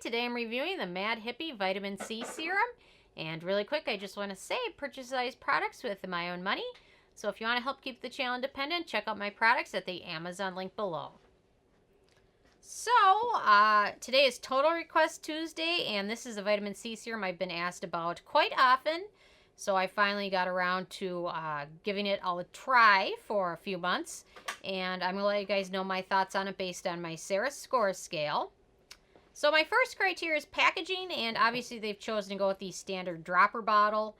Today I'm reviewing the Mad Hippie Vitamin C Serum. And really quick, I just want to say, purchase these products with my own money. So if you want to help keep the channel independent, check out my products at the Amazon link below. So, today is Total Request Tuesday, and this is a Vitamin C Serum I've been asked about quite often. So I finally got around to giving it all a try for a few months. And I'm going to let you guys know my thoughts on it based on my Sarah score scale. So my first criteria is packaging, and obviously they've chosen to go with the standard dropper bottle.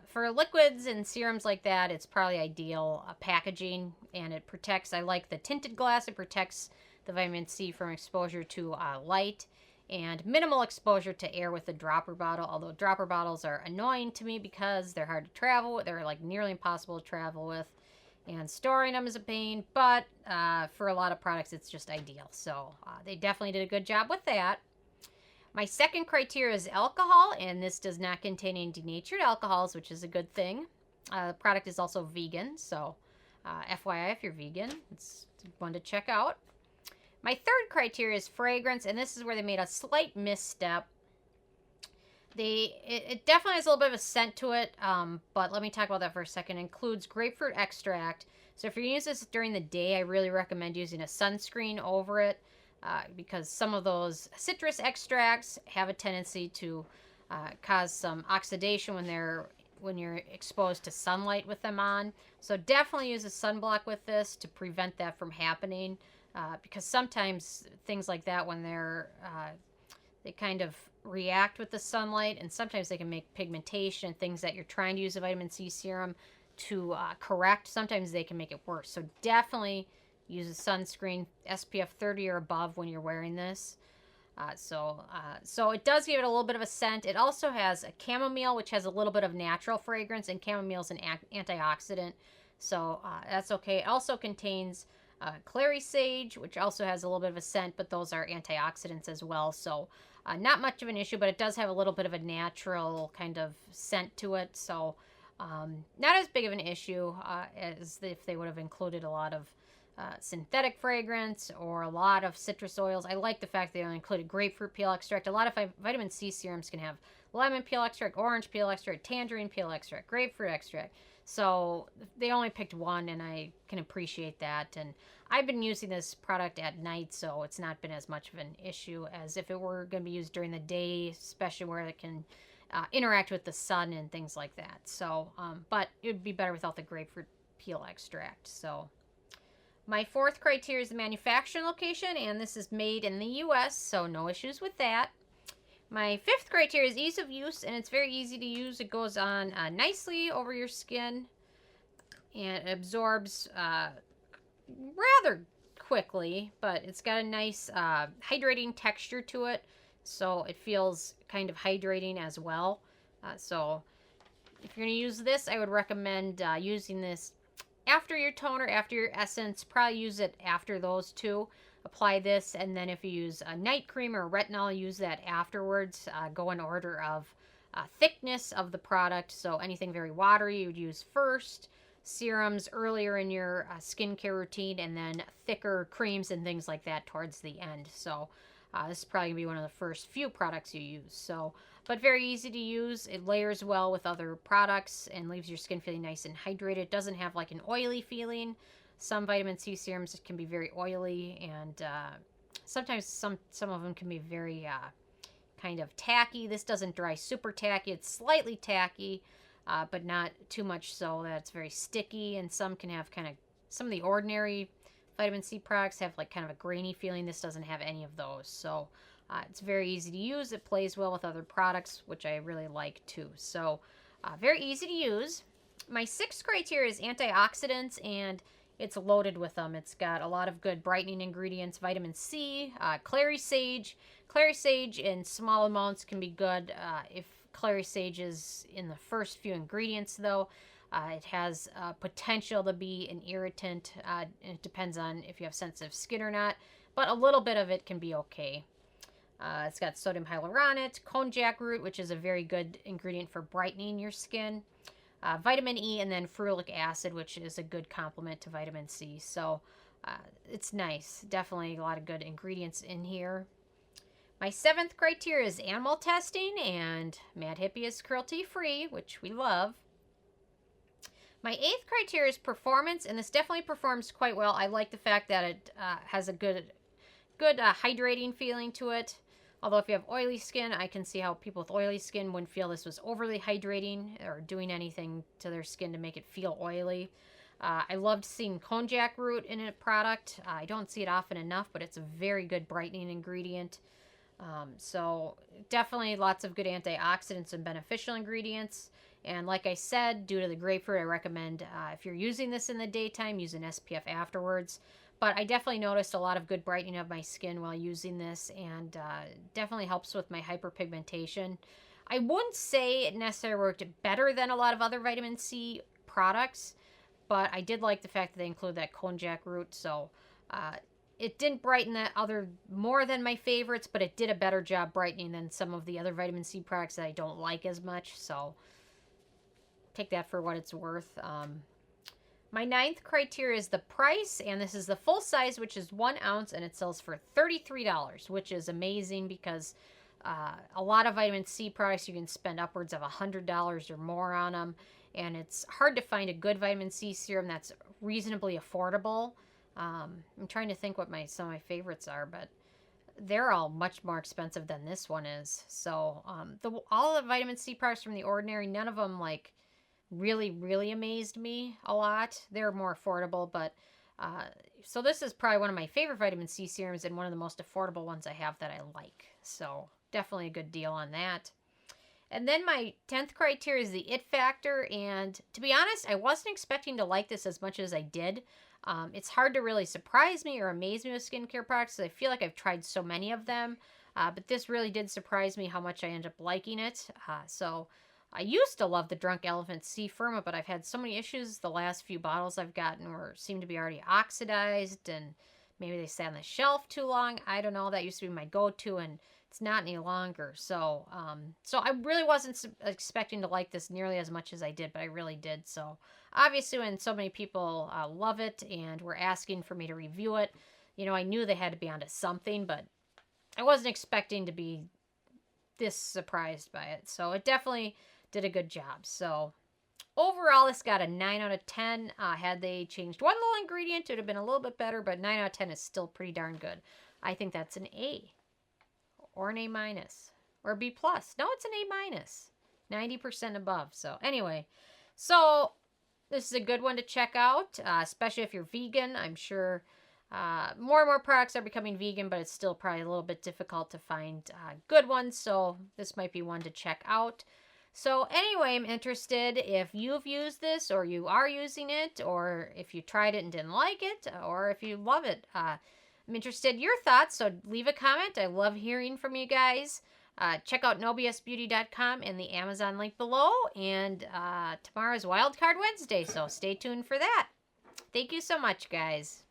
For liquids and serums like that, it's probably ideal packaging, and it protects. I like the tinted glass. It protects the vitamin C from exposure to light and minimal exposure to air with the dropper bottle, although dropper bottles are annoying to me because they're hard to travel with. They're like nearly impossible to travel with, and storing them is a pain, but for a lot of products it's just ideal. So they definitely did a good job with that. My second criteria is alcohol, and this does not contain any denatured alcohols, which is a good thing. The product is also vegan, so FYI, if you're vegan, it's one to check out. My third criteria is fragrance, and this is where they made a slight misstep. It definitely has a little bit of a scent to it, but let me talk about that for a second. It includes grapefruit extract. So if you're using this during the day, I really recommend using a sunscreen over it because some of those citrus extracts have a tendency to cause some oxidation when you're exposed to sunlight with them on. So definitely use a sunblock with this to prevent that from happening because sometimes things like that, when they kind of react with the sunlight, and sometimes they can make pigmentation, things that you're trying to use a vitamin C serum to correct. Sometimes they can make it worse. So definitely use a sunscreen SPF 30 or above when you're wearing this. So it does give it a little bit of a scent. It also has a chamomile, which has a little bit of natural fragrance, and chamomile is an antioxidant. So that's okay. It also contains clary sage, which also has a little bit of a scent, but those are antioxidants as well. So not much of an issue, but it does have a little bit of a natural kind of scent to it. So not as big of an issue as if they would have included a lot of synthetic fragrance or a lot of citrus oils. I like the fact they only included grapefruit peel extract. A lot of vitamin C serums can have lemon peel extract, orange peel extract, tangerine peel extract, grapefruit extract. So they only picked one, and I can appreciate that. And I've been using this product at night, so it's not been as much of an issue as if it were going to be used during the day, especially where it can interact with the sun and things like that. So, but it would be better without the grapefruit peel extract. So my fourth criteria is the manufacturing location, and this is made in the U.S., so no issues with that. My fifth criteria is ease of use, and it's very easy to use. It goes on nicely over your skin, and it absorbs rather quickly, but it's got a nice hydrating texture to it, so it feels kind of hydrating as well. So if you're going to use this, I would recommend using this after your toner, after your essence. Probably use it after those two. Apply this, and then if you use a night cream or retinol, use that afterwards. Go in order of thickness of the product. So anything very watery you would use first, serums earlier in your skincare routine, and then thicker creams and things like that towards the end. So this is probably going to be one of the first few products you use. So, but very easy to use. It layers well with other products and leaves your skin feeling nice and hydrated. It doesn't have like an oily feeling. Some vitamin C serums can be very oily, and sometimes some of them can be very kind of tacky. This doesn't dry super tacky. It's slightly tacky, but not too much so that it's very sticky. And some can have some of the ordinary vitamin C products have like kind of a grainy feeling. This doesn't have any of those. So it's very easy to use. It plays well with other products, which I really like too. So very easy to use. My sixth criteria is antioxidants, and it's loaded with them. It's got a lot of good brightening ingredients, vitamin C, clary sage. Clary sage in small amounts can be good if clary sage is in the first few ingredients, though. It has potential to be an irritant. And it depends on if you have sensitive skin or not, but a little bit of it can be okay. It's got sodium hyaluronate, konjac root, which is a very good ingredient for brightening your skin. Vitamin E, and then ferulic acid, which is a good complement to vitamin C. So it's nice. Definitely a lot of good ingredients in here. My 7th criteria is animal testing, and Mad Hippie is cruelty-free, which we love. My 8th criteria is performance, and this definitely performs quite well. I like the fact that it has a good hydrating feeling to it. Although if you have oily skin, I can see how people with oily skin wouldn't feel this was overly hydrating or doing anything to their skin to make it feel oily. I loved seeing konjac root in a product. I don't see it often enough, but it's a very good brightening ingredient. So definitely lots of good antioxidants and beneficial ingredients. And like I said, due to the grapefruit, I recommend if you're using this in the daytime, use an SPF afterwards. But I definitely noticed a lot of good brightening of my skin while using this, and definitely helps with my hyperpigmentation. I wouldn't say it necessarily worked better than a lot of other vitamin C products, but I did like the fact that they include that konjac root, so it didn't brighten that other more than my favorites, but it did a better job brightening than some of the other vitamin C products that I don't like as much, so take that for what it's worth. My 9th criteria is the price, and this is the full size, which is 1 ounce, and it sells for $33, which is amazing because a lot of vitamin C products you can spend upwards of $100 or more on them, and it's hard to find a good vitamin C serum that's reasonably affordable. I'm trying to think what some of my favorites are, but they're all much more expensive than this one is. So all the vitamin C products from The Ordinary, none of them like really amazed me a lot. They're more affordable, but so this is probably one of my favorite vitamin C serums and one of the most affordable ones I have that I like. So definitely a good deal on that. And then my 10th criteria is the it factor, and to be honest, I wasn't expecting to like this as much as I did. It's hard to really surprise me or amaze me with skincare products, I feel like I've tried so many of them, but this really did surprise me how much I ended up liking it. So I used to love the Drunk Elephant C Firma, but I've had so many issues the last few bottles I've gotten seem to be already oxidized, and maybe they sat on the shelf too long. I don't know. That used to be my go-to, and it's not any longer. So I really wasn't expecting to like this nearly as much as I did, but I really did. So obviously when so many people love it and were asking for me to review it, I knew they had to be onto something, but I wasn't expecting to be this surprised by it. So it definitely did a good job. So overall, this got a 9 out of 10. Had they changed one little ingredient, it would have been a little bit better, but 9 out of 10 is still pretty darn good. I think that's an A or an A minus or a B plus. No, it's an A minus. 90% above. So anyway, so this is a good one to check out, especially if you're vegan. I'm sure more and more products are becoming vegan, but it's still probably a little bit difficult to find good ones. So this might be one to check out. So anyway, I'm interested if you've used this or you are using it, or if you tried it and didn't like it, or if you love it. I'm interested in your thoughts, so leave a comment. I love hearing from you guys. Check out nobsbeauty.com and the Amazon link below. And tomorrow is Wildcard Wednesday, so stay tuned for that. Thank you so much, guys.